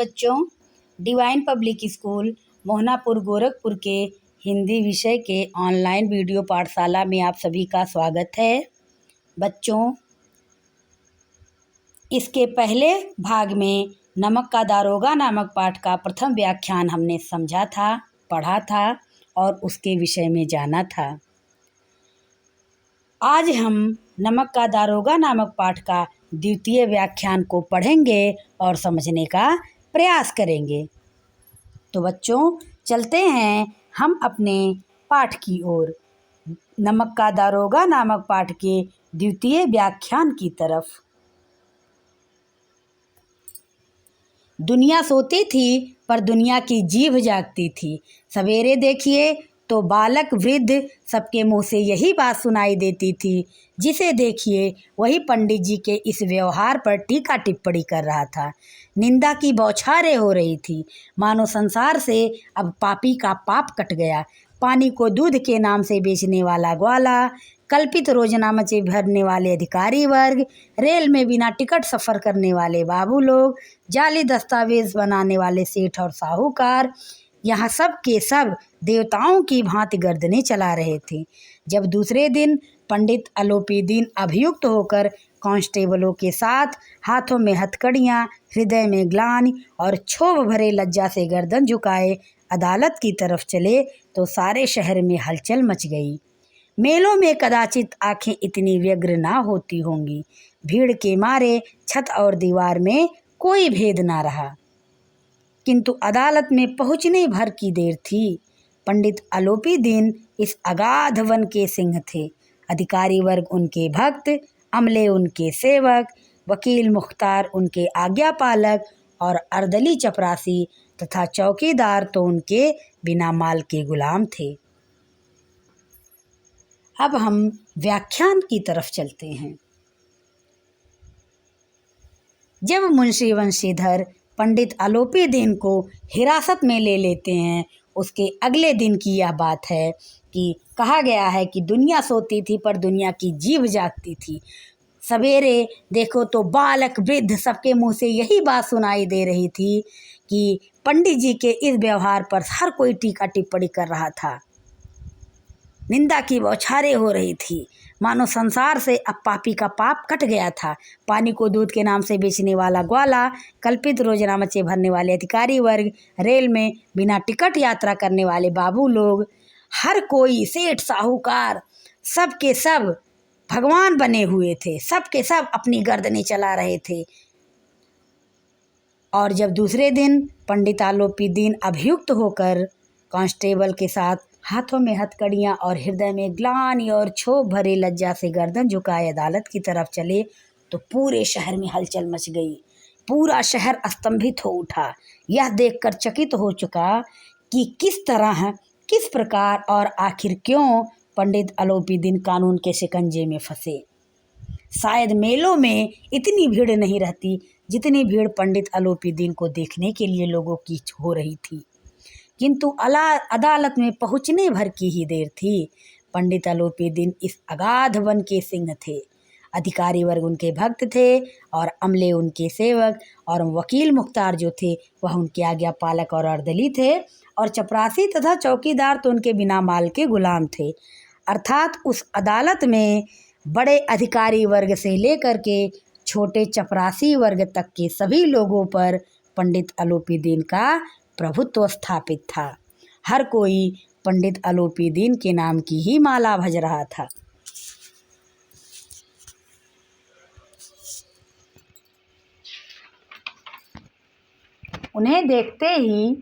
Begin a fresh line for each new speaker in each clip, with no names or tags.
बच्चों, divine public school Mohanapur Gorakhpur के हिंदी विषय के ऑनलाइन वीडियो पाठशाला में आप सभी का स्वागत है। बच्चों, इसके पहले भाग में नमक का दारोगा नामक पाठ का प्रथम व्याख्यान हमने समझा था, पढ़ा था और उसके विषय में जाना था। आज हम नमक का दारोगा नामक पाठ का द्वितीय व्याख्यान को पढ़ेंगे और समझने का प्रयास करेंगे। तो बच्चों, चलते हैं हम अपने पाठ की ओर, नमक का दारोगा नामक पाठ के द्वितीय व्याख्यान की तरफ। दुनिया सोती थी पर दुनिया की जीभ जागती थी। सवेरे देखिए तो बालक वृद्ध सबके मुंह से यही बात सुनाई देती थी। जिसे देखिए वही पंडित जी के इस व्यवहार पर टीका टिप्पणी कर रहा था। निंदा की बौछारें हो रही थी, मानो संसार से अब पापी का पाप कट गया। पानी को दूध के नाम से बेचने वाला ग्वाला, कल्पित रोजनामे भरने वाले अधिकारी वर्ग, रेल में बिना टिकट सफ़र करने वाले बाबू लोग, जाली दस्तावेज बनाने वाले सेठ और साहूकार, यहाँ सब के सब देवताओं की भांति गर्दनें चला रहे थे। जब दूसरे दिन पंडित अलोपीदीन अभियुक्त होकर कांस्टेबलों के साथ हाथों में हथकड़ियाँ, हृदय में ग्लानि और क्षोभ भरे लज्जा से गर्दन झुकाए अदालत की तरफ चले तो सारे शहर में हलचल मच गई। मेलों में कदाचित आंखें इतनी व्यग्र ना होती होंगी। भीड़ के मारे छत और दीवार में कोई भेद ना रहा। किंतु अदालत में पहुंचने भर की देर थी। पंडित अलोपीदीन इस अगाध वन के सिंह थे। अधिकारी वर्ग उनके भक्त, अमले उनके सेवक, वकील मुख्तार उनके आज्ञापालक और अर्दली चपरासी तथा चौकीदार तो उनके बिना माल के गुलाम थे। अब हम व्याख्यान की तरफ चलते हैं। जब मुंशी वंशीधर पंडित अलोपीदीन को हिरासत में ले लेते हैं, उसके अगले दिन की यह बात है कि कहा गया है कि दुनिया सोती थी पर दुनिया की जीभ जागती थी। सवेरे देखो तो बालक वृद्ध सबके मुंह से यही बात सुनाई दे रही थी कि पंडित जी के इस व्यवहार पर हर कोई टीका टिप्पणी कर रहा था। निंदा की बौछारें हो रही थी, मानो संसार से अब पापी का पाप कट गया था। पानी को दूध के नाम से बेचने वाला ग्वाला, कल्पित रोजनामे भरने वाले अधिकारी वर्ग, रेल में बिना टिकट यात्रा करने वाले बाबू लोग, हर कोई सेठ साहूकार, सब के सब भगवान बने हुए थे। सब के सब अपनी गर्दनें चला रहे थे। और जब दूसरे दिन पंडित अलोपीदीन अभियुक्त होकर कांस्टेबल के साथ हाथों में हथकड़ियाँ और हृदय में ग्लानि और क्षोभ भरे लज्जा से गर्दन झुकाए अदालत की तरफ चले तो पूरे शहर में हलचल मच गई। पूरा शहर स्तंभित हो उठा। यह देखकर चकित हो चुका कि किस तरह, किस प्रकार और आखिर क्यों पंडित अलोपीदीन कानून के शिकंजे में फंसे। शायद मेलों में इतनी भीड़ नहीं रहती जितनी भीड़ पंडित अलोपीदीन को देखने के लिए लोगों की हो रही थी। किंतु अदालत में पहुंचने भर की ही देर थी। पंडित अलोपीदीन इस अगाध वन के सिंह थे। अधिकारी वर्ग उनके भक्त थे और अमले उनके सेवक, और वकील मुख्तार जो थे वह उनके आज्ञापालक और अर्दली थे, और चपरासी तथा चौकीदार तो उनके बिना माल के गुलाम थे। अर्थात उस अदालत में बड़े अधिकारी वर्ग से लेकर के छोटे चपरासी वर्ग तक के सभी लोगों पर पंडित अलोपीदीन का प्रभुत्व स्थापित था। हर कोई पंडित अलोपीदीन के नाम की ही माला भज रहा था। उन्हें देखते ही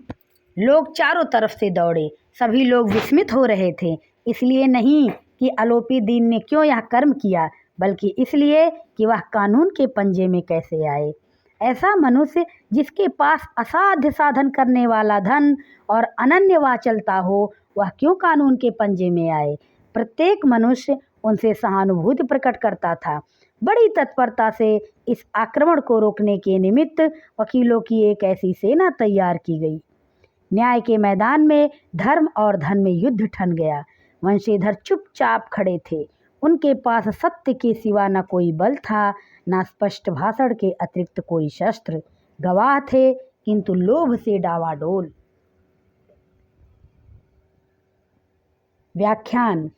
लोग चारों तरफ से दौड़े। सभी लोग विस्मित हो रहे थे, इसलिए नहीं कि अलोपीदीन ने क्यों यह कर्म किया, बल्कि इसलिए कि वह कानून के पंजे में कैसे आए। ऐसा मनुष्य जिसके पास असाध्य साधन करने वाला धन और अनन्य वाचलता हो, वह क्यों कानून के पंजे में आए। प्रत्येक मनुष्य उनसे सहानुभूति प्रकट करता था। बड़ी तत्परता से इस आक्रमण को रोकने के निमित्त वकीलों की एक ऐसी सेना तैयार की गई। न्याय के मैदान में धर्म और धन में युद्ध ठन गया। वंशीधर चुपचाप खड़े थे। उनके पास सत्य के सिवा न कोई बल था, न स्पष्ट भाषण के अतिरिक्त कोई शस्त्र। गवाह थे किंतु लोभ से डावाडोल। व्याख्यान।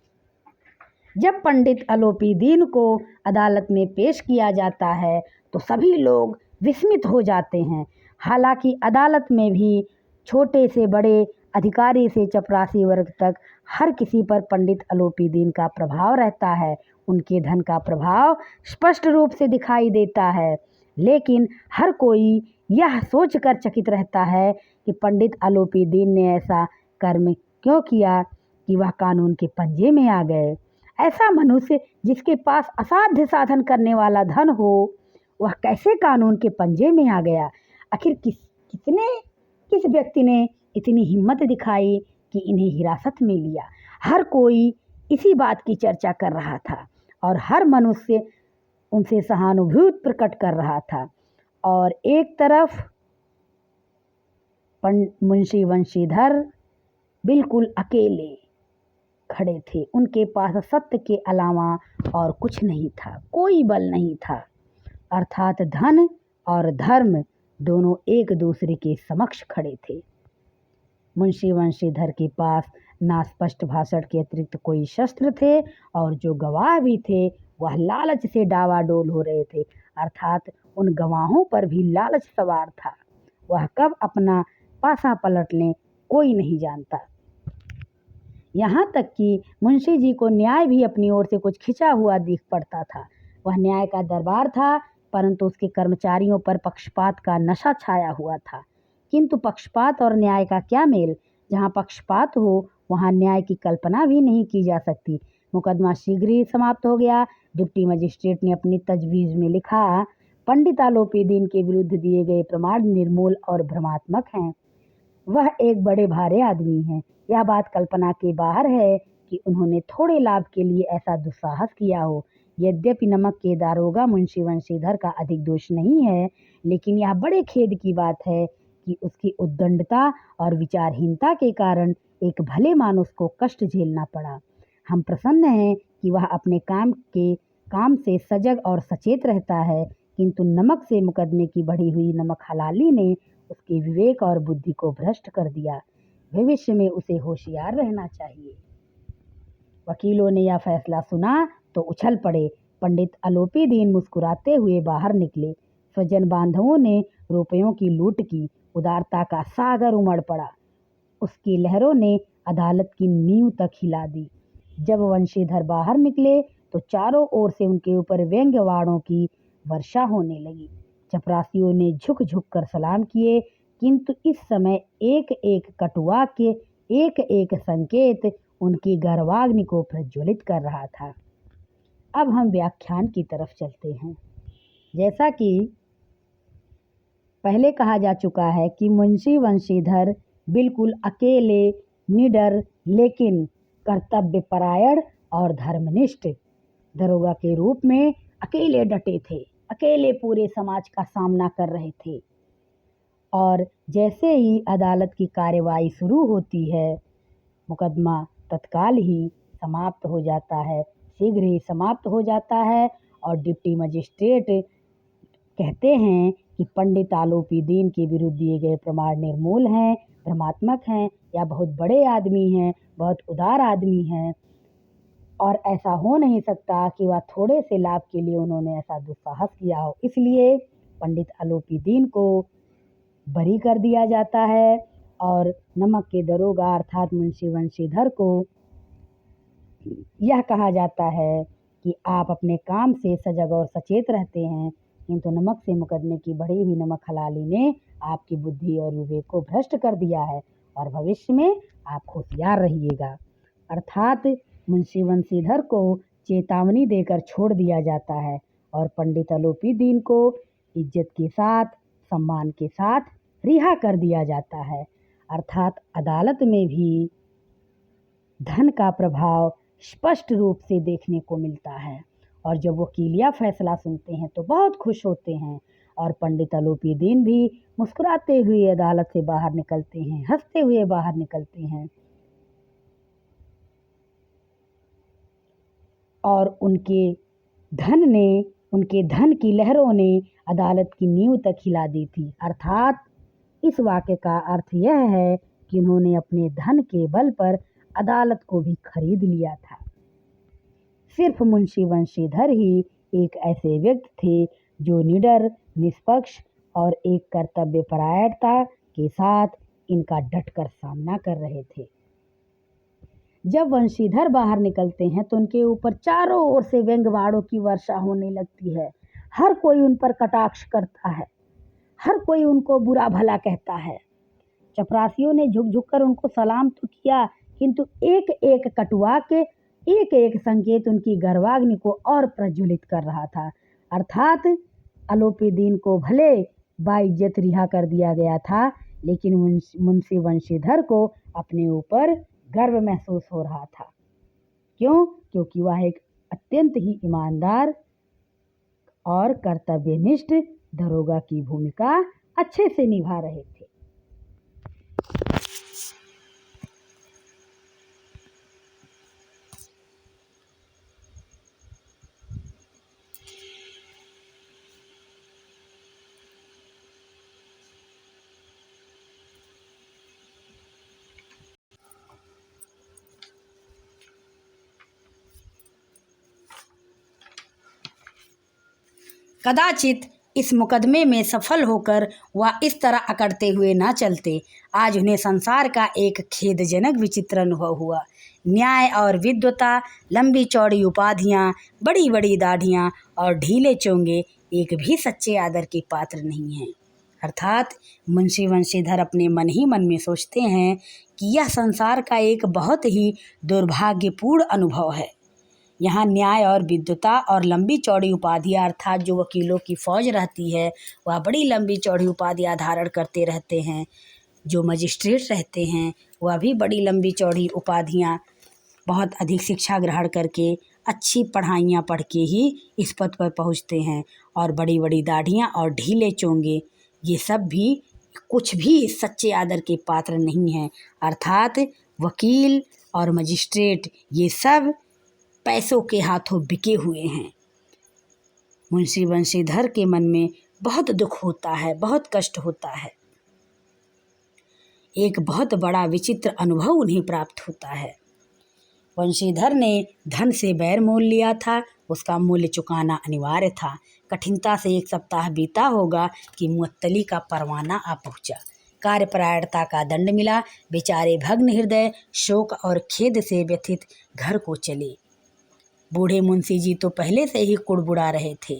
जब पंडित अलोपीदीन को अदालत में पेश किया जाता है तो सभी लोग विस्मित हो जाते हैं। हालांकि अदालत में भी छोटे से बड़े, अधिकारी से चपरासी वर्ग तक हर किसी पर पंडित अलोपीदीन का प्रभाव रहता है। उनके धन का प्रभाव स्पष्ट रूप से दिखाई देता है, लेकिन हर कोई यह सोचकर चकित रहता है कि पंडित अलोपीदीन ने ऐसा कर्म क्यों किया कि वह कानून के पंजे में आ गए। ऐसा मनुष्य जिसके पास असाध्य साधन करने वाला धन हो, वह कैसे कानून के पंजे में आ गया? आखिर किस व्यक्ति ने इतनी हिम्मत दिखाई कि इन्हें हिरासत में लिया? हर कोई इसी बात की चर्चा कर रहा था और हर मनुष्य उनसे सहानुभूति प्रकट कर रहा था। और एक तरफ मुंशी वंशीधर बिल्कुल अकेले खड़े थे। उनके पास सत्य के अलावा और कुछ नहीं था, कोई बल नहीं था। अर्थात धन और धर्म दोनों एक दूसरे के समक्ष खड़े थे। मुंशी वंशीधर के पास ना स्पष्ट भाषण के अतिरिक्त कोई शस्त्र थे और जो गवाह भी थे वह लालच से डावाडोल हो रहे थे। अर्थात उन गवाहों पर भी लालच सवार था। वह कब अपना पासा पलट लें कोई नहीं जानता। यहाँ तक कि मुंशी जी को न्याय भी अपनी ओर से कुछ खिंचा हुआ दिख पड़ता था। वह न्याय का दरबार था, परंतु उसके कर्मचारियों पर पक्षपात का नशा छाया हुआ था। किंतु पक्षपात और न्याय का क्या मेल? जहाँ पक्षपात हो वहाँ न्याय की कल्पना भी नहीं की जा सकती। मुकदमा शीघ्र ही समाप्त हो गया। डिप्टी मजिस्ट्रेट ने अपनी तजवीज़ में लिखा, पंडित अलोपीदीन के विरुद्ध दिए गए प्रमाण निर्मूल और भ्रमात्मक हैं। वह एक बड़े भारे आदमी हैं। यह बात कल्पना के बाहर है कि उन्होंने थोड़े लाभ के लिए ऐसा दुस्साहस किया हो। यद्यपि नमक के दारोगा मुंशी वंशीधर का अधिक दोष नहीं है, लेकिन यह बड़े खेद की बात है कि उसकी उद्दंडता और विचारहीनता के कारण एक भले मानुस को कष्ट झेलना पड़ा। हम प्रसन्न हैं कि वह अपने काम से सजग और सचेत रहता है, किंतु नमक से मुकदमे की बढ़ी हुई नमक हलाली ने उसके विवेक और बुद्धि को भ्रष्ट कर दिया। भविष्य में उसे होशियार रहना चाहिए। वकीलों ने यह फैसला सुना तो उछल पड़े। पंडित अलोपीदीन मुस्कुराते हुए बाहर निकले। स्वजन बांधवों ने रुपयों की लूट की। उदारता का सागर उमड़ पड़ा। उसकी लहरों ने अदालत की नींव तक हिला दी। जब वंशीधर बाहर निकले तो चारों ओर से उनके ऊपर व्यंग्य वाणों की वर्षा होने लगी। चपरासियों ने झुक झुक कर सलाम किए, किंतु इस समय एक एक कटुआ के एक एक संकेत उनकी गर्वाग्नि को प्रज्वलित कर रहा था। अब हम व्याख्यान की तरफ चलते हैं। जैसा कि पहले कहा जा चुका है कि मुंशी वंशीधर बिल्कुल अकेले, निडर, लेकिन कर्तव्यपरायण और धर्मनिष्ठ दरोगा के रूप में अकेले डटे थे। अकेले पूरे समाज का सामना कर रहे थे। और जैसे ही अदालत की कार्यवाही शुरू होती है, मुकदमा तत्काल ही समाप्त हो जाता है, शीघ्र ही समाप्त हो जाता है। और डिप्टी मजिस्ट्रेट कहते हैं कि पंडित अलोपीदीन के विरुद्ध दिए गए प्रमाण निर्मूल हैं, भ्रमात्मक हैं, या बहुत बड़े आदमी हैं, बहुत उदार आदमी हैं, और ऐसा हो नहीं सकता कि वह थोड़े से लाभ के लिए उन्होंने ऐसा दुस्साहस किया हो। इसलिए पंडित अलोपीदीन को बरी कर दिया जाता है और नमक के दरोगा अर्थात मुंशी वंशीधर को यह कहा जाता है कि आप अपने काम से सजग और सचेत रहते हैं, किंतु नमक से मुकदमे की बढ़ी हुई नमक हलाली ने आपकी बुद्धि और विवेक को भ्रष्ट कर दिया है और भविष्य में आप होशियार रहिएगा। अर्थात मुंशी वंशीधर को चेतावनी देकर छोड़ दिया जाता है और पंडित अलोपीदीन को इज्जत के साथ, सम्मान के साथ रिहा कर दिया जाता है। अर्थात अदालत में भी धन का प्रभाव स्पष्ट रूप से देखने को मिलता है और जब वकील यह फैसला सुनते हैं तो बहुत खुश होते हैं और पंडित अलोपीदीन भी मुस्कुराते हुए अदालत से बाहर निकलते हैं, हंसते हुए बाहर निकलते हैं। और उनके धन की लहरों ने अदालत की नींव तक हिला दी थी। अर्थात इस वाक्य का अर्थ यह है कि उन्होंने अपने धन के बल पर अदालत को भी खरीद लिया था। सिर्फ मुंशी वंशीधर ही एक ऐसे व्यक्ति थे जो निडर, निष्पक्ष और एक कर्तव्यपरायणता के साथ इनका डटकर सामना कर रहे थे। जब वंशीधर बाहर निकलते हैं तो उनके ऊपर चारों ओर से व्यंग्यवाड़ों की वर्षा होने लगती है। हर कोई उन पर कटाक्ष करता है, हर कोई उनको बुरा भला कहता है। चपरासियों ने झुक झुक कर उनको सलाम तो किया, किंतु एक एक कटुआ के एक एक संकेत उनकी गर्वाग्नि को और प्रज्वलित कर रहा था। अर्थात अलोपीदीन को भले बाइज्जत रिहा कर दिया गया था, लेकिन मुंशी वंशीधर को अपने ऊपर गर्व महसूस हो रहा था। क्यों? क्योंकि वह एक अत्यंत ही ईमानदार और कर्तव्यनिष्ठ दरोगा की भूमिका अच्छे से निभा रहे थे। कदाचित इस मुकदमे में सफल होकर वह इस तरह अकड़ते हुए न चलते। आज उन्हें संसार का एक खेदजनक विचित्र अनुभव हुआ। न्याय और विद्वता, लंबी चौड़ी उपाधियां, बड़ी बड़ी दाढ़ियां और ढीले चोंगे एक भी सच्चे आदर के पात्र नहीं हैं। अर्थात मुंशी वंशीधर अपने मन ही मन में सोचते हैं कि यह संसार का एक बहुत ही दुर्भाग्यपूर्ण अनुभव है। यहाँ न्याय और विद्वता और लंबी चौड़ी उपाधियाँ, अर्थात जो वकीलों की फौज रहती है वह बड़ी लंबी चौड़ी उपाधियाँ धारण करते रहते हैं। जो मजिस्ट्रेट रहते हैं वह भी बड़ी लंबी चौड़ी उपाधियाँ, बहुत अधिक शिक्षा ग्रहण करके, अच्छी पढ़ाइयाँ पढ़ के ही इस पद पर पहुँचते हैं। और बड़ी बड़ी दाढ़ियाँ और ढीले चोंगे ये सब भी कुछ भी सच्चे आदर के पात्र नहीं हैं। अर्थात वकील और मजिस्ट्रेट ये सब पैसों के हाथों बिके हुए हैं। मुंशी वंशीधर के मन में बहुत दुख होता है, बहुत कष्ट होता है। एक बहुत बड़ा विचित्र अनुभव उन्हें प्राप्त होता है। वंशीधर ने धन से बैर मोल लिया था, उसका मूल्य चुकाना अनिवार्य था। कठिनता से 1 सप्ताह बीता होगा कि मुअत्तली का परवाना आ पहुंचा। कार्यपरायणता का दंड मिला। बेचारे भग्न हृदय, शोक और खेद से व्यथित घर को चले। बूढ़े मुंशी जी तो पहले से ही कुड़बुड़ा रहे थे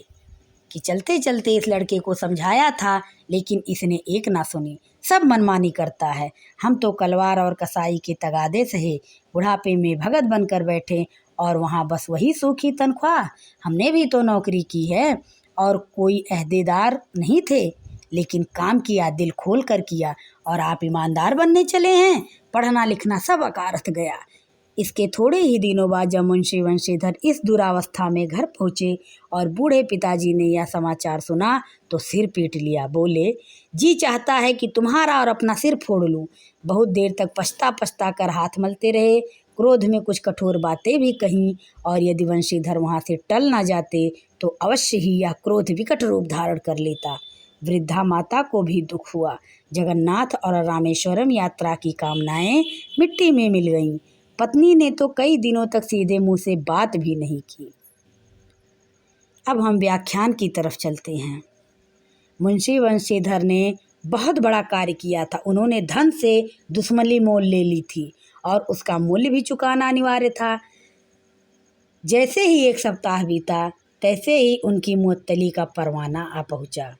कि चलते चलते इस लड़के को समझाया था, लेकिन इसने एक ना सुनी, सब मनमानी करता है। हम तो कलवार और कसाई के तगादे सहे, बुढ़ापे में भगत बनकर बैठे और वहाँ बस वही सूखी तनख्वाह। हमने भी तो नौकरी की है और कोई अहदेदार नहीं थे, लेकिन काम किया, दिल खोल कर किया। और आप ईमानदार बनने चले हैं, पढ़ना लिखना सब अकारथ गया। इसके थोड़े ही दिनों बाद जब मुंशी वंशीधर इस दुरावस्था में घर पहुँचे और बूढ़े पिताजी ने यह समाचार सुना तो सिर पीट लिया। बोले, जी चाहता है कि तुम्हारा और अपना सिर फोड़ लूँ। बहुत देर तक पछता पछता कर हाथ मलते रहे। क्रोध में कुछ कठोर बातें भी कहीं, और यदि वंशीधर वहाँ से टल ना जाते तो अवश्य ही यह क्रोध विकट रूप धारण कर लेता। वृद्धा माता को भी दुख हुआ। जगन्नाथ और रामेश्वरम यात्रा की कामनाएं मिट्टी में मिल गईं। पत्नी ने तो कई दिनों तक सीधे मुंह से बात भी नहीं की। अब हम व्याख्यान की तरफ चलते हैं। मुंशी वंशीधर ने बहुत बड़ा कार्य किया था। उन्होंने धन से दुश्मनी मोल ले ली थी और उसका मूल्य भी चुकाना अनिवार्य था। जैसे ही 1 सप्ताह बीता तैसे ही उनकी मुअत्तली का परवाना आ पहुंचा।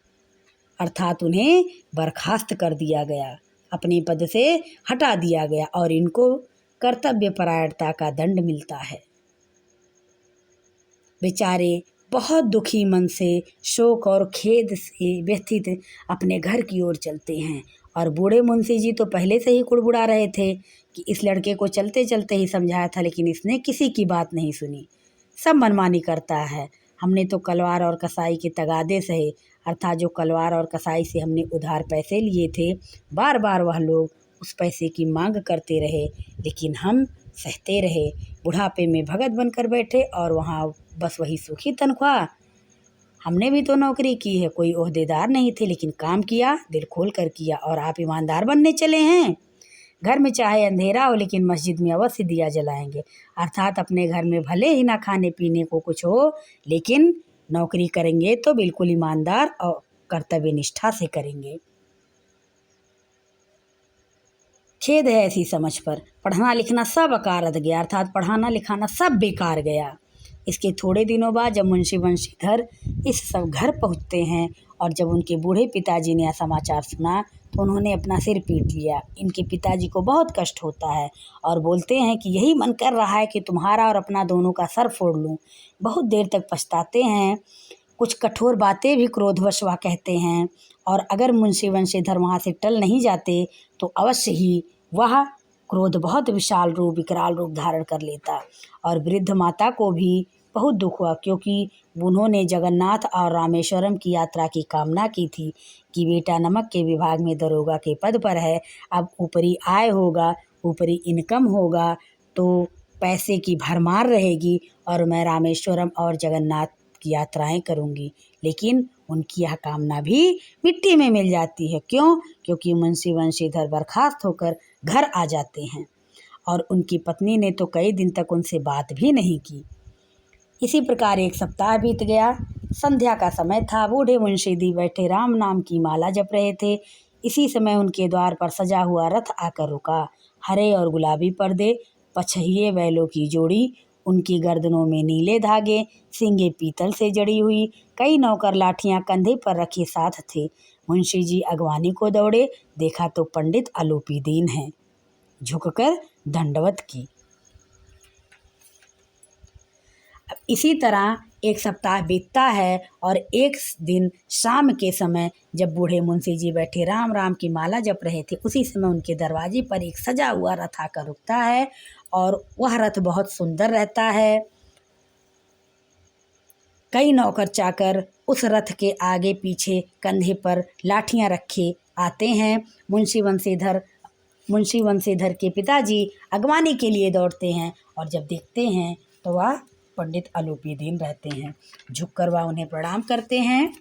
अर्थात उन्हें बर्खास्त कर दिया गया, अपने पद से हटा दिया गया और इनको कर्तव्यपरायणता का दंड मिलता है। बेचारे बहुत दुखी मन से, शोक और खेद से व्यथित अपने घर की ओर चलते हैं। और बूढ़े मुंशी जी तो पहले से ही कुड़बुड़ा रहे थे कि इस लड़के को चलते चलते ही समझाया था, लेकिन इसने किसी की बात नहीं सुनी, सब मनमानी करता है। हमने तो कलवार और कसाई के तगादे सहे, अर्थात जो कलवार और कसाई से हमने उधार पैसे लिए थे, बार बार वह लोग उस पैसे की मांग करते रहे, लेकिन हम सहते रहे। बुढ़ापे में भगत बनकर बैठे और वहाँ बस वही सूखी तनख्वाह। हमने भी तो नौकरी की है, कोई ओहदेदार नहीं थे, लेकिन काम किया, दिल खोल कर किया। और आप ईमानदार बनने चले हैं। घर में चाहे अंधेरा हो, लेकिन मस्जिद में अवश्य दिया जलाएंगे। अर्थात अपने घर में भले ही ना खाने पीने को कुछ हो, लेकिन नौकरी करेंगे तो बिल्कुल ईमानदार और कर्तव्य निष्ठा से करेंगे। खेद है ऐसी समझ पर, पढ़ना लिखना सब अकारत गया, अर्थात पढ़ाना लिखाना सब बेकार गया। इसके थोड़े दिनों बाद जब मुंशी बंशीधर इस सब घर पहुंचते हैं और जब उनके बूढ़े पिताजी ने यह समाचार सुना तो उन्होंने अपना सिर पीट लिया। इनके पिताजी को बहुत कष्ट होता है और बोलते हैं कि यही मन कर रहा है कि तुम्हारा और अपना दोनों का सर फोड़ लूं। बहुत देर तक पछताते हैं, कुछ कठोर बातें भी क्रोधवश वह कहते हैं, और अगर मुंशी बंशीधर वहाँ से टल नहीं जाते तो अवश्य ही वह क्रोध बहुत विशाल रूप विकराल रूप धारण कर लेता। और वृद्ध माता को भी बहुत दुख हुआ, क्योंकि उन्होंने जगन्नाथ और रामेश्वरम की यात्रा की कामना की थी कि बेटा नमक के विभाग में दरोगा के पद पर है, अब ऊपरी आय होगा, ऊपरी इनकम होगा, तो पैसे की भरमार रहेगी और मैं रामेश्वरम और जगन्नाथ की यात्राएं करूंगी। लेकिन उनकी यह कामना भी मिट्टी में मिल जाती है। क्यों? क्योंकि मुंशी बंशीधर बर्खास्त होकर घर आ जाते हैं और उनकी पत्नी ने तो कई दिन तक उनसे बात भी नहीं की। इसी प्रकार एक सप्ताह बीत गया। संध्या का समय था। बूढ़े मुंशी जी बैठे राम नाम की माला जप रहे थे। इसी समय उनके द्वार पर सजा हुआ रथ आकर रुका। हरे और गुलाबी पर्दे, पछहिए बैलों की जोड़ी, उनकी गर्दनों में नीले धागे, सींगे पीतल से जड़ी हुई, कई नौकर लाठियां कंधे पर रखे साथ थे। मुंशी जी अगवानी को दौड़े, देखा तो पंडित आलोपीदीन हैं। झुककर दंडवत की। अब इसी तरह एक सप्ताह बीतता है और एक दिन शाम के समय जब बूढ़े मुंशी जी बैठे राम राम की माला जप रहे थे, उसी समय उनके दरवाजे पर एक सजा हुआ रथ आकर रुकता है और वह रथ बहुत सुंदर रहता है। कई नौकर चाकर उस रथ के आगे पीछे कंधे पर लाठियां रखे आते हैं। मुंशी बंशीधर के पिताजी अगवानी के लिए दौड़ते हैं और जब देखते हैं तो वह पंडित आलोपीदीन रहते हैं। झुककर वह उन्हें प्रणाम करते हैं।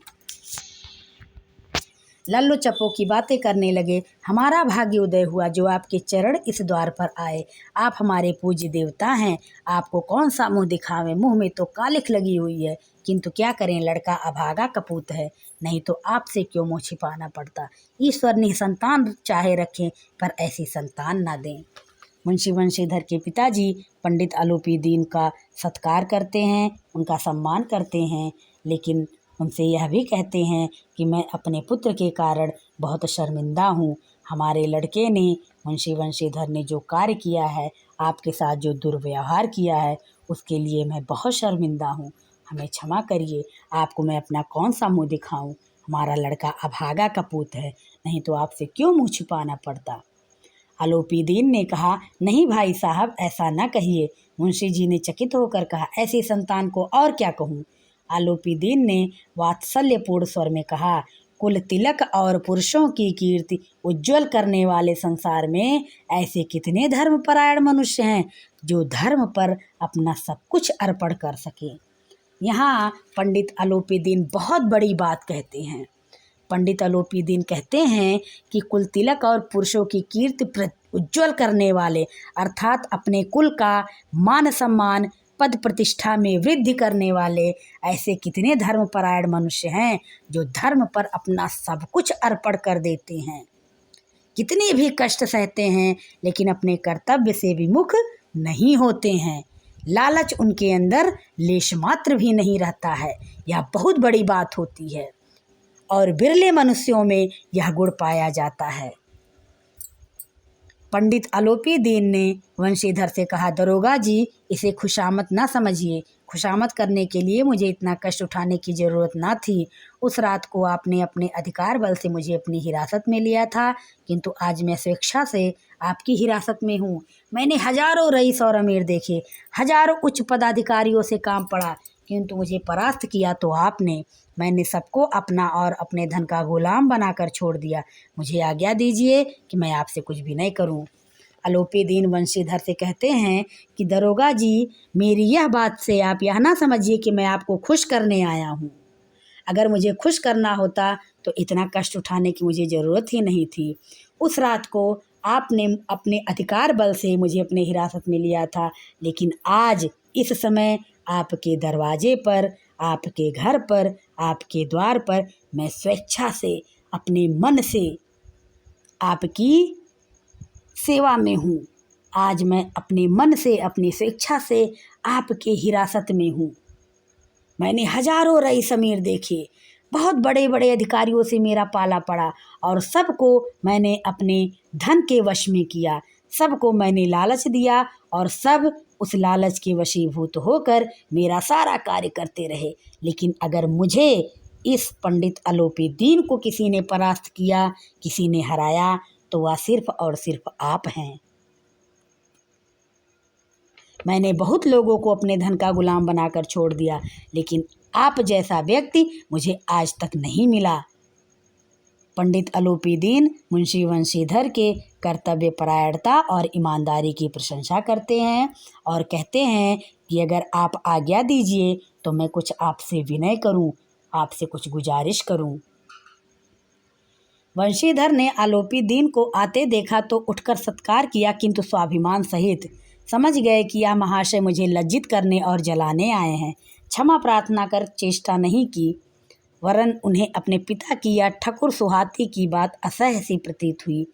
लल्लो चप्पो की बातें करने लगे। हमारा भाग्य उदय हुआ जो आपके चरण इस द्वार पर आए। आप हमारे पूज्य देवता हैं, आपको कौन सा मुंह दिखावे, मुंह में तो कालिख लगी हुई है, किंतु क्या करें, लड़का अभागा कपूत है, नहीं तो आपसे क्यों मुँह छिपाना पड़ता। ईश्वर निसंतान चाहे रखें पर ऐसी संतान ना दें। मुंशी बंशीधर के पिताजी पंडित आलोपीदीन का सत्कार करते हैं, उनका सम्मान करते हैं, लेकिन उनसे यह भी कहते हैं कि मैं अपने पुत्र के कारण बहुत शर्मिंदा हूँ। हमारे लड़के ने, मुंशी बंशीधर ने जो कार्य किया है, आपके साथ जो दुर्व्यवहार किया है, उसके लिए मैं बहुत शर्मिंदा हूँ। हमें क्षमा करिए, आपको मैं अपना कौन सा मुँह दिखाऊँ। हमारा लड़का अभागा कपूत है, नहीं तो आपसे क्यों मुँह छिपाना पड़ता। आलोपीदीन ने कहा, नहीं भाई साहब, ऐसा न कहिए। मुंशी जी ने चकित होकर कहा, ऐसी संतान को और क्या कहूँ। आलोपीदीन ने वात्सल्यपूर्ण स्वर में कहा, कुल तिलक और पुरुषों की कीर्ति उज्जवल करने वाले संसार में ऐसे कितने धर्मपरायण मनुष्य हैं जो धर्म पर अपना सब कुछ अर्पण कर सके। यहाँ पंडित आलोपीदीन बहुत बड़ी बात कहते हैं। पंडित आलोपीदीन कहते हैं कि कुल तिलक और पुरुषों की कीर्ति उज्जवल करने वाले, अर्थात अपने कुल का मान सम्मान पद प्रतिष्ठा में वृद्धि करने वाले ऐसे कितने धर्मपरायण मनुष्य हैं जो धर्म पर अपना सब कुछ अर्पण कर देते हैं, कितने भी कष्ट सहते हैं, लेकिन अपने कर्तव्य से विमुख नहीं होते हैं। लालच उनके अंदर लेश मात्र भी नहीं रहता है। यह बहुत बड़ी बात होती है और बिरले मनुष्यों में यह गुण पाया जाता है। पंडित आलोपीदीन ने वंशीधर से कहा, दरोगा जी, इसे खुशामद ना समझिए। खुशामद करने के लिए मुझे इतना कष्ट उठाने की ज़रूरत ना थी। उस रात को आपने अपने अधिकार बल से मुझे अपनी हिरासत में लिया था, किंतु आज मैं स्वेच्छा से आपकी हिरासत में हूँ। मैंने हजारों रईस और अमीर देखे, हजारों उच्च पदाधिकारियों से काम पड़ा, किंतु मुझे परास्त किया तो आपने। मैंने सबको अपना और अपने धन का गुलाम बनाकर छोड़ दिया। मुझे आज्ञा दीजिए कि मैं आपसे कुछ भी नहीं करूं। आलोपीदीन वंशीधर से कहते हैं कि दरोगा जी, मेरी यह बात से आप यह ना समझिए कि मैं आपको खुश करने आया हूं। अगर मुझे खुश करना होता तो इतना कष्ट उठाने की मुझे ज़रूरत ही नहीं थी। उस रात को आपने अपने अधिकार बल से मुझे अपने हिरासत में लिया था, लेकिन आज इस समय आपके दरवाजे पर, आपके घर पर, आपके द्वार पर मैं स्वेच्छा से, अपने मन से आपकी सेवा में हूँ। आज मैं अपने मन से, अपनी स्वेच्छा से आपके हिरासत में हूँ। मैंने हजारों रईस अमीर देखे, बहुत बड़े बड़े अधिकारियों से मेरा पाला पड़ा और सबको मैंने अपने धन के वश में किया। सबको मैंने लालच दिया और सब उस लालच के वशीभूत होकर मेरा सारा कार्य करते रहे। लेकिन अगर मुझे इस पंडित अलोपी दीन को किसी ने परास्त किया, किसी ने हराया, तो वह सिर्फ और सिर्फ आप हैं। मैंने बहुत लोगों को अपने धन का गुलाम बनाकर छोड़ दिया, लेकिन आप जैसा व्यक्ति मुझे आज तक नहीं मिला। पंडित अलोपी दीन मुंशी वंशीधर के कर्तव्य परायणता और ईमानदारी की प्रशंसा करते हैं और कहते हैं कि अगर आप आज्ञा दीजिए तो मैं कुछ आपसे विनय करूं, आपसे कुछ गुजारिश करूं। वंशीधर ने अलोपी दीन को आते देखा तो उठकर सत्कार किया, किंतु स्वाभिमान सहित। समझ गए कि यह महाशय मुझे लज्जित करने और जलाने आए हैं। क्षमा प्रार्थना कर चेष्टा नहीं की, वरन उन्हें अपने पिता की या ठकुर सुहाती की बात असह्य सी प्रतीत हुई।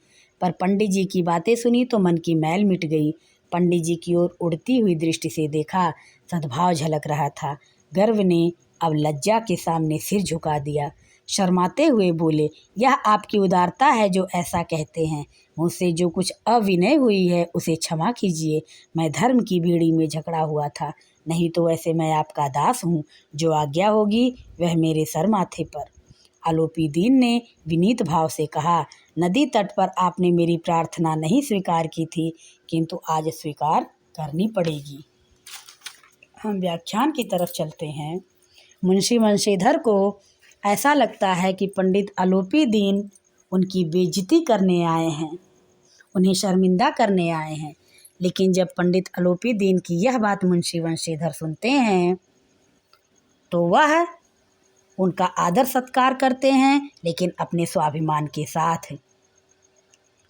पर पंडित जी की बातें सुनी तो मन की मैल मिट गई। पंडित जी की ओर उड़ती हुई दृष्टि से देखा, सद्भाव झलक रहा था। गर्व ने अब लज्जा के सामने सिर झुका दिया। शर्माते हुए बोले, यह आपकी उदारता है जो ऐसा कहते हैं। मुझसे जो कुछ अविनय हुई है उसे क्षमा कीजिए। मैं धर्म की बेड़ी में जकड़ा हुआ था, नहीं तो वैसे मैं आपका दास हूँ। जो आज्ञा होगी वह मेरे सर माथे पर। अलोपी दीन ने विनीत भाव से कहा, नदी तट पर आपने मेरी प्रार्थना नहीं स्वीकार की थी, किंतु आज स्वीकार करनी पड़ेगी। हम व्याख्यान की तरफ चलते हैं। मुंशी वंशीधर को ऐसा लगता है कि पंडित अलोपी दीन उनकी बेइज्जती करने आए हैं, उन्हें शर्मिंदा करने आए हैं। लेकिन जब पंडित अलोपी दीन की यह बात मुंशी वंशीधर सुनते हैं तो वह उनका आदर सत्कार करते हैं, लेकिन अपने स्वाभिमान के साथ।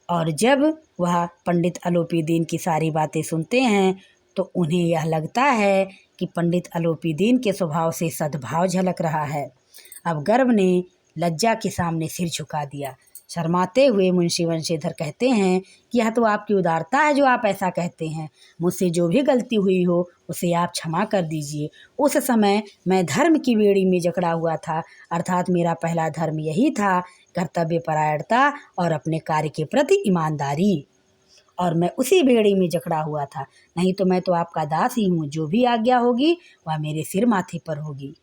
और जब वह पंडित अलोपी दीन की सारी बातें सुनते हैं तो उन्हें यह लगता है कि पंडित अलोपी दीन के स्वभाव से सद्भाव झलक रहा है। अब गर्व ने लज्जा के सामने सिर झुका दिया। शर्माते हुए मुंशी वंशीधर कहते हैं कि यह तो आपकी उदारता है जो आप ऐसा कहते हैं। मुझसे जो भी गलती हुई हो उसे आप क्षमा कर दीजिए। उस समय मैं धर्म की बेड़ी में जकड़ा हुआ था, अर्थात मेरा पहला धर्म यही था, कर्तव्य परायणता और अपने कार्य के प्रति ईमानदारी, और मैं उसी बेड़ी में जकड़ा हुआ था। नहीं तो मैं तो आपका दास ही हूँ। जो भी आज्ञा होगी वह मेरे सिर माथे पर होगी।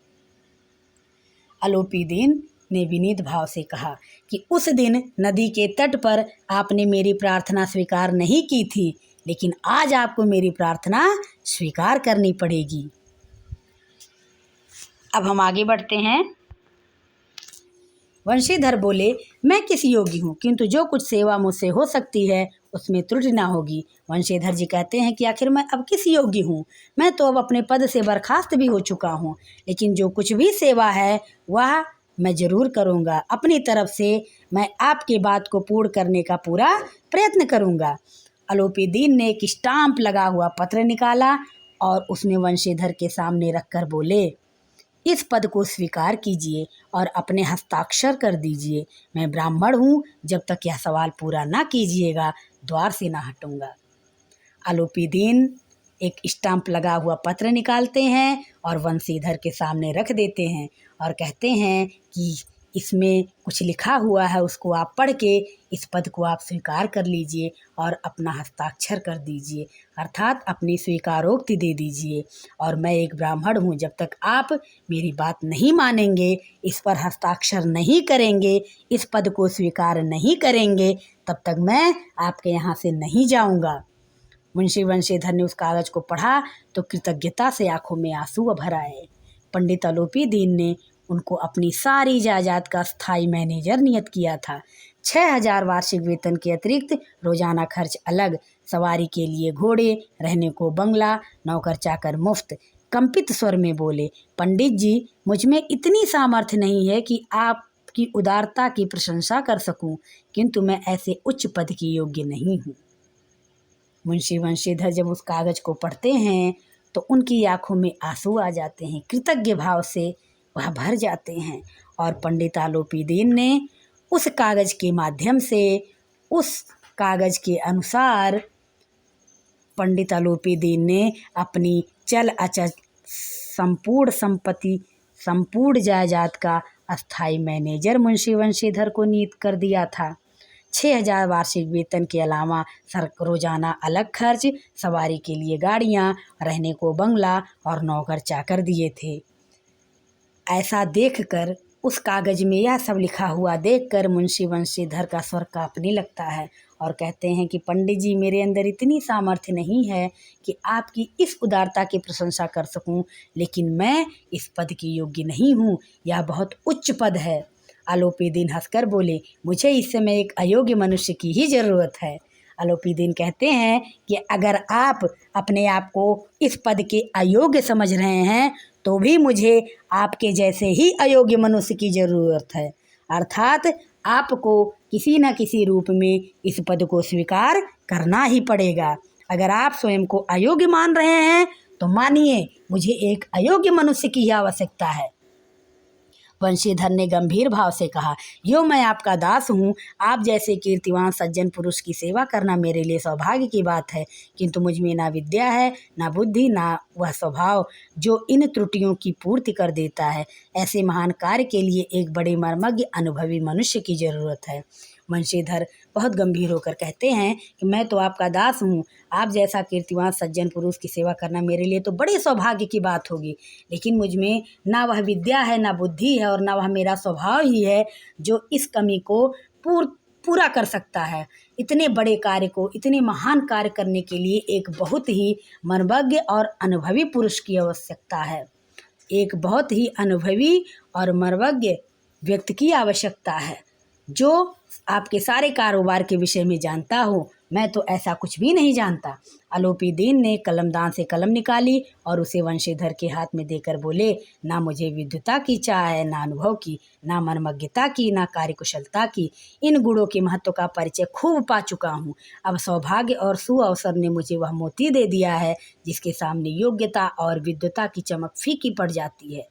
अलोपी दीन ने विनीत भाव से कहा कि उस दिन नदी के तट पर आपने मेरी प्रार्थना स्वीकार नहीं की थी, लेकिन आज आपको मेरी प्रार्थना स्वीकार करनी पड़ेगी। अब हम आगे बढ़ते हैं। वंशीधर बोले, मैं किस योगी हूँ, किंतु जो कुछ सेवा मुझसे हो सकती है उसमें त्रुटि ना होगी। वंशीधर जी कहते हैं कि आखिर मैं अब किस योग्य हूँ, मैं तो अब अपने पद से बर्खास्त भी हो चुका हूँ, लेकिन जो कुछ भी सेवा है वह मैं ज़रूर करूँगा। अपनी तरफ से मैं आपकी बात को पूर्ण करने का पूरा प्रयत्न करूँगा। अलोपी दीन ने एक स्टाम्प लगा हुआ पत्र निकाला और उसमें वंशीधर के सामने रखकर बोले, इस पद को स्वीकार कीजिए और अपने हस्ताक्षर कर दीजिए। मैं ब्राह्मण हूँ, जब तक यह सवाल पूरा ना कीजिएगा द्वार से ना हटूँगा। अलोपी दीन एक स्टाम्प लगा हुआ पत्र निकालते हैं और वंशीधर के सामने रख देते हैं और कहते हैं कि इसमें कुछ लिखा हुआ है, उसको आप पढ़ के इस पद को आप स्वीकार कर लीजिए और अपना हस्ताक्षर कर दीजिए, अर्थात अपनी स्वीकारोक्ति दे दीजिए। और मैं एक ब्राह्मण हूँ, जब तक आप मेरी बात नहीं मानेंगे, इस पर हस्ताक्षर नहीं करेंगे, इस पद को स्वीकार नहीं करेंगे, तब तक मैं आपके यहाँ से नहीं जाऊँगा। मुंशी वंशीधर ने उस कागज़ को पढ़ा तो कृतज्ञता से आंखों में आंसू भर आए। पंडित अलोपी दीन ने उनको अपनी सारी जायदाद का स्थायी मैनेजर नियत किया था। 6,000 वार्षिक वेतन के अतिरिक्त रोजाना खर्च अलग, सवारी के लिए घोड़े, रहने को बंगला, नौकर चाकर मुफ्त, कंपित स्वर में बोले, पंडित जी, मुझ में इतनी सामर्थ्य नहीं है कि आपकी उदारता की प्रशंसा कर सकूं, किंतु मैं ऐसे उच्च पद की योग्य नहीं हूँ। मुंशी वंशीधर जब उस कागज को पढ़ते हैं तो उनकी आंखों में आंसू आ जाते हैं, कृतज्ञ भाव से वह भर जाते हैं। और पंडित आलोपीदीन ने उस कागज के माध्यम से, उस कागज के अनुसार पंडित आलोपीदीन ने अपनी चल अचल संपूर्ण संपत्ति, संपूर्ण जायदाद का अस्थाई मैनेजर मुंशी वंशीधर को नियुक्त कर दिया था। 6,000 वार्षिक वेतन के अलावा रोजाना अलग खर्च, सवारी के लिए गाड़ियां, रहने को बंगला और नौकर चाकर दिए थे। ऐसा देखकर, उस कागज में यह सब लिखा हुआ देखकर मुंशी वंशीधर का स्वर कांपने लगता है और कहते हैं कि पंडित जी, मेरे अंदर इतनी सामर्थ्य नहीं है कि आपकी इस उदारता की प्रशंसा कर सकूं, लेकिन मैं इस पद की योग्य नहीं हूं, यह बहुत उच्च पद है। आलोपीदीन हंसकर बोले, मुझे इस समय एक अयोग्य मनुष्य की ही जरूरत है। आलोपीदीन कहते हैं कि अगर आप अपने आप को इस पद के अयोग्य समझ रहे हैं तो भी मुझे आपके जैसे ही अयोग्य मनुष्य की जरूरत है, अर्थात आपको किसी न किसी रूप में इस पद को स्वीकार करना ही पड़ेगा। अगर आप स्वयं को अयोग्य मान रहे हैं तो मानिए, मुझे एक अयोग्य मनुष्य की आवश्यकता है। वंशीधर ने गंभीर भाव से कहा, यो मैं आपका दास हूँ, आप जैसे कीर्तिवान सज्जन पुरुष की सेवा करना मेरे लिए सौभाग्य की बात है, किंतु मुझ में ना विद्या है, ना बुद्धि, ना वह स्वभाव जो इन त्रुटियों की पूर्ति कर देता है। ऐसे महान कार्य के लिए एक बड़े मर्मज्ञ अनुभवी मनुष्य की जरूरत है। वंशीधर बहुत गंभीर होकर कहते हैं कि मैं तो आपका दास हूँ, आप जैसा कीर्तिवान सज्जन पुरुष की सेवा करना मेरे लिए तो बड़े सौभाग्य की बात होगी, लेकिन मुझ में ना वह विद्या है, ना बुद्धि है और ना वह मेरा स्वभाव ही है जो इस कमी को पूरा कर सकता है। इतने बड़े कार्य को, इतने महान कार्य करने के लिए एक बहुत ही मर्मज्ञ और अनुभवी पुरुष की आवश्यकता है, एक बहुत ही अनुभवी और मर्मज्ञ व्यक्ति की आवश्यकता है जो आपके सारे कारोबार के विषय में जानता हो। मैं तो ऐसा कुछ भी नहीं जानता। आलोपीदीन ने कलमदान से कलम निकाली और उसे वंशीधर के हाथ में देकर बोले, ना मुझे विद्वता की चाह है, ना अनुभव की, ना मर्मज्ञता की, ना कार्यकुशलता की। इन गुणों के महत्व का परिचय खूब पा चुका हूँ। अब सौभाग्य और सुअवसर ने मुझे वह मोती दे दिया है जिसके सामने योग्यता और विद्वता की चमक फीकी पड़ जाती है।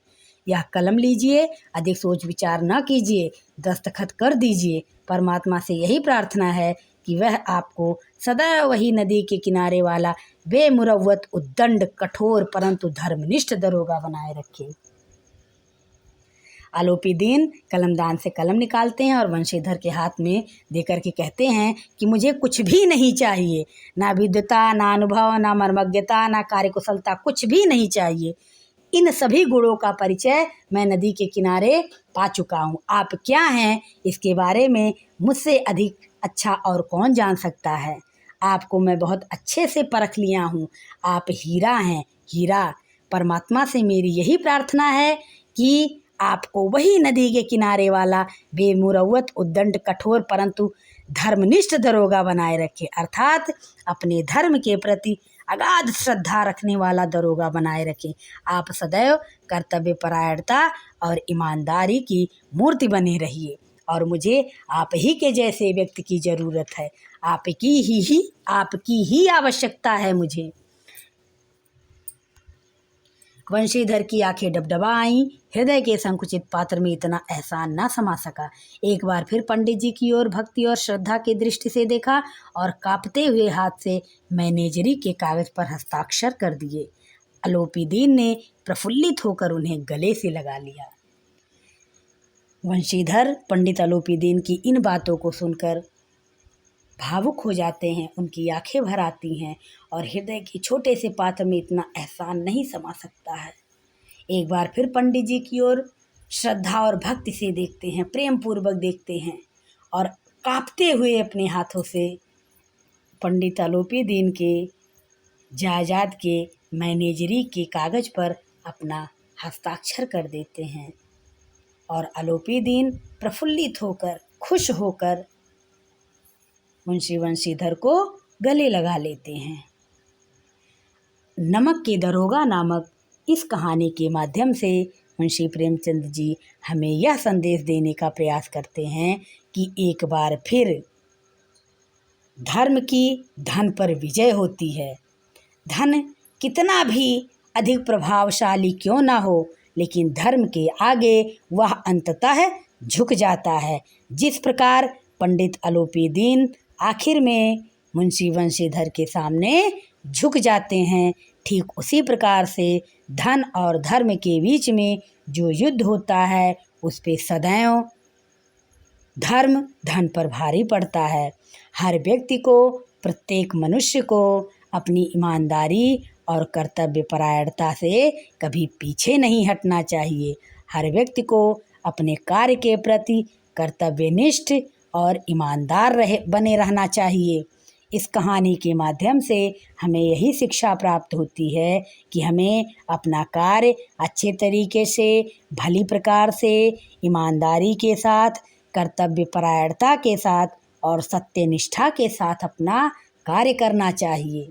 यह कलम लीजिए, अधिक सोच विचार न कीजिए, दस्तखत कर दीजिए। परमात्मा से यही प्रार्थना है कि वह आपको सदैव वही नदी के किनारे वाला बेमुरव्वत, उद्दंड, कठोर परंतु धर्मनिष्ठ दरोगा बनाए रखे। आलोपीदीन कलमदान से कलम निकालते हैं और वंशीधर के हाथ में देकर के कहते हैं कि मुझे कुछ भी नहीं चाहिए, ना विद्वता, ना अनुभव, ना मर्मज्ञता, ना कार्यकुशलता, कुछ भी नहीं चाहिए। इन सभी गुणों का परिचय मैं नदी के किनारे पा चुका हूँ। आप क्या हैं इसके बारे में मुझसे अधिक अच्छा और कौन जान सकता है। आपको मैं बहुत अच्छे से परख लिया हूँ। आप हीरा हैं, हीरा। परमात्मा से मेरी यही प्रार्थना है कि आपको वही नदी के किनारे वाला बेमुरव्वत, उद्दंड, कठोर परंतु धर्मनिष्ठ दरोगा बनाए रखे, अर्थात अपने धर्म के प्रति अगाध श्रद्धा रखने वाला दरोगा बनाए रखें। आप सदैव कर्तव्य परायणता और ईमानदारी की मूर्ति बने रहिए और मुझे आप ही के जैसे व्यक्ति की ज़रूरत है। आपकी ही आवश्यकता है मुझे। वंशीधर की आंखें डबडबा आईं। हृदय के संकुचित पात्र में इतना एहसान न समा सका। एक बार फिर पंडित जी की ओर भक्ति और श्रद्धा की दृष्टि से देखा और कांपते हुए हाथ से मैनेजरी के कागज पर हस्ताक्षर कर दिए। आलोपीदीन ने प्रफुल्लित होकर उन्हें गले से लगा लिया। वंशीधर पंडित आलोपीदीन की इन बातों को सुनकर भावुक हो जाते हैं, उनकी आंखें भर आती हैं और हृदय के छोटे से पात्र में इतना एहसान नहीं समा सकता है। एक बार फिर पंडित जी की ओर श्रद्धा और भक्ति से देखते हैं, प्रेम पूर्वक देखते हैं और कांपते हुए अपने हाथों से पंडित आलोपीदीन के जायदाद के मैनेजरी के कागज पर अपना हस्ताक्षर कर देते हैं और आलोपीदीन प्रफुल्लित होकर, खुश होकर मुंशी वंशीधर को गले लगा लेते हैं। नमक के दरोगा नामक इस कहानी के माध्यम से मुंशी प्रेमचंद जी हमें यह संदेश देने का प्रयास करते हैं कि एक बार फिर धर्म की धन पर विजय होती है। धन कितना भी अधिक प्रभावशाली क्यों ना हो, लेकिन धर्म के आगे वह अंततः झुक जाता है। जिस प्रकार पंडित अलोपीदीन आखिर में मुंशी वंशीधर के सामने झुक जाते हैं, ठीक उसी प्रकार से धन और धर्म के बीच में जो युद्ध होता है उस पे सदैव धर्म धन पर भारी पड़ता है। हर व्यक्ति को, प्रत्येक मनुष्य को अपनी ईमानदारी और कर्तव्यपरायणता से कभी पीछे नहीं हटना चाहिए। हर व्यक्ति को अपने कार्य के प्रति कर्तव्यनिष्ठ और ईमानदार बने रहना चाहिए। इस कहानी के माध्यम से हमें यही शिक्षा प्राप्त होती है कि हमें अपना कार्य अच्छे तरीके से, भली प्रकार से, ईमानदारी के साथ, कर्तव्यपरायणता के साथ और सत्यनिष्ठा के साथ अपना कार्य करना चाहिए।